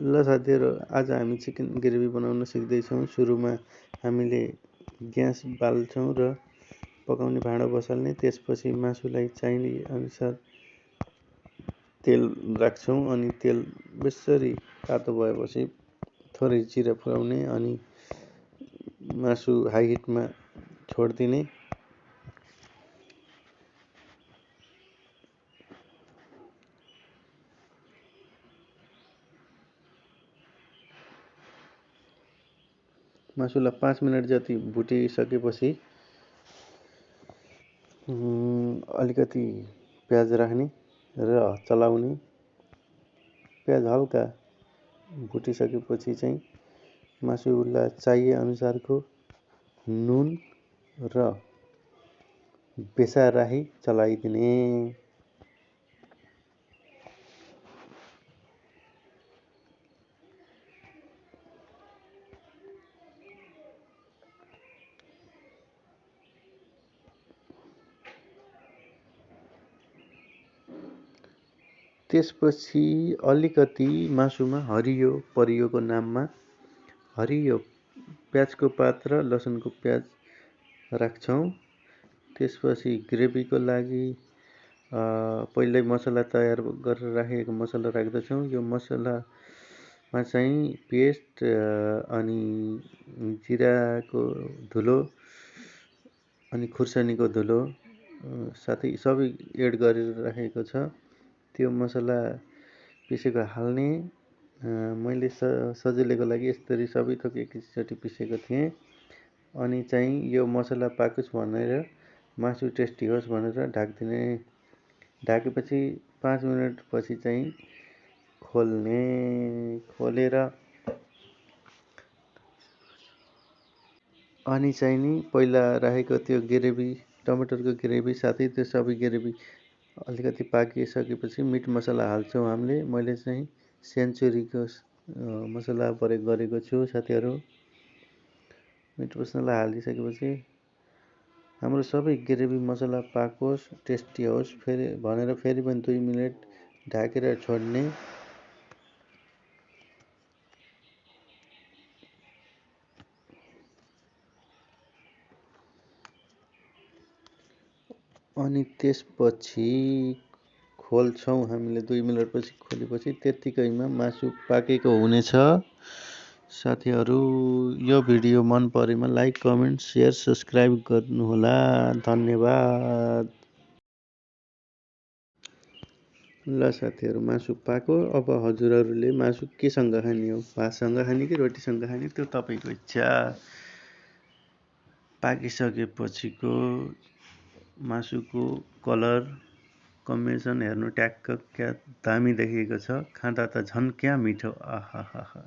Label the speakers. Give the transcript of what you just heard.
Speaker 1: ल साथीहरु, आज हामी चिकन ग्रेभी बनाउन सिक्दैछौँ। सुरुमा हामीले ग्यास बाल्छौँ र पकाउने भाँडो बसाल्ने। त्यसपछि मासुलाई चाहिने अनुसार तेल राख्छौँ अनि तेल बेसरी तातो भएपछि थोरै जिरा फुलाउने अनि मासु हाई हिटमा छोड्दिने। मासुलाई 5 मिनेट जति भुटिसकेपछि अलिकति प्याज राख्ने र चलाउने। प्याज हल्का भुटिसकेपछि चाहिँ मासुलाई चाहिए अनुसारको नुन र बेसार राखी चलाइदिने। त्यसपछि अलिकति मासुमा हरियो परियोको नाममा हरियो प्याजको पात र लसुनको प्याज राख्छौँ। त्यसपछि ग्रेभीको लागि पहिल्यै मसला तयार गरेर राखेको मसला राख्दछौँ। यो मसलामा चाहिँ पेस्ट अनि जिराको धुलो अनि खुर्सानीको धुलो साथै सबै एड गरेर राखेको छ। त्यो मसला पिसेको हाल्ने। मैले सजिलैको लागि यसरी सबै थोक एकैचोटि पिसेको थिएँ। अनि चाहिँ यो मसला पाकोस् भनेर मासु टेस्टी होस् भनेर ढाक्दिने। ढाकेपछि 5 मिनेट पछि चाहिँ खोल्ने। खोलेर अनि चाहिँ नि पहिला राखेको त्यो ग्रेभी टमाटरको ग्रेभी साथै त्यो सबै ग्रेभी अलिकति पाकिसकेपछि मिट मसला हाल्छौँ हामीले। मैले चाहिँ सेन्चुरीको मसला प्रयोग गरेको छु साथीहरु। मिट मसला हालिसकेपछि हाम्रो सबै ग्रेभी मसला पाकोस् टेस्टी होस् भनेर फेरि पनि 2 मिनेट ढाकेर छोड्ने। अनि त्यसपछि खोल्छौँ हामीले 2 मिनेट पछि खोलेपछि त्यतिकैमा मासु पाकेको हुनेछ। साथीहरु, यो भिडियो मन परेमा लाइक कमेन्ट शेयर सब्स्क्राइब गर्नुहोला। धन्यवाद। ल साथीहरु, मासु पाको। अब हजुरहरुले मासु केसँग खाने हो? भातसँग खाने कि रोटीसँग खाने त्यो तपाईको इच्छा। पाकिसकेपछिको मासुको कलर कम्बिनेसन हेर्नु ट्याक्क क्या दामी देखिएको छ। खाँदा त झन् क्या मिठो। आहाहा।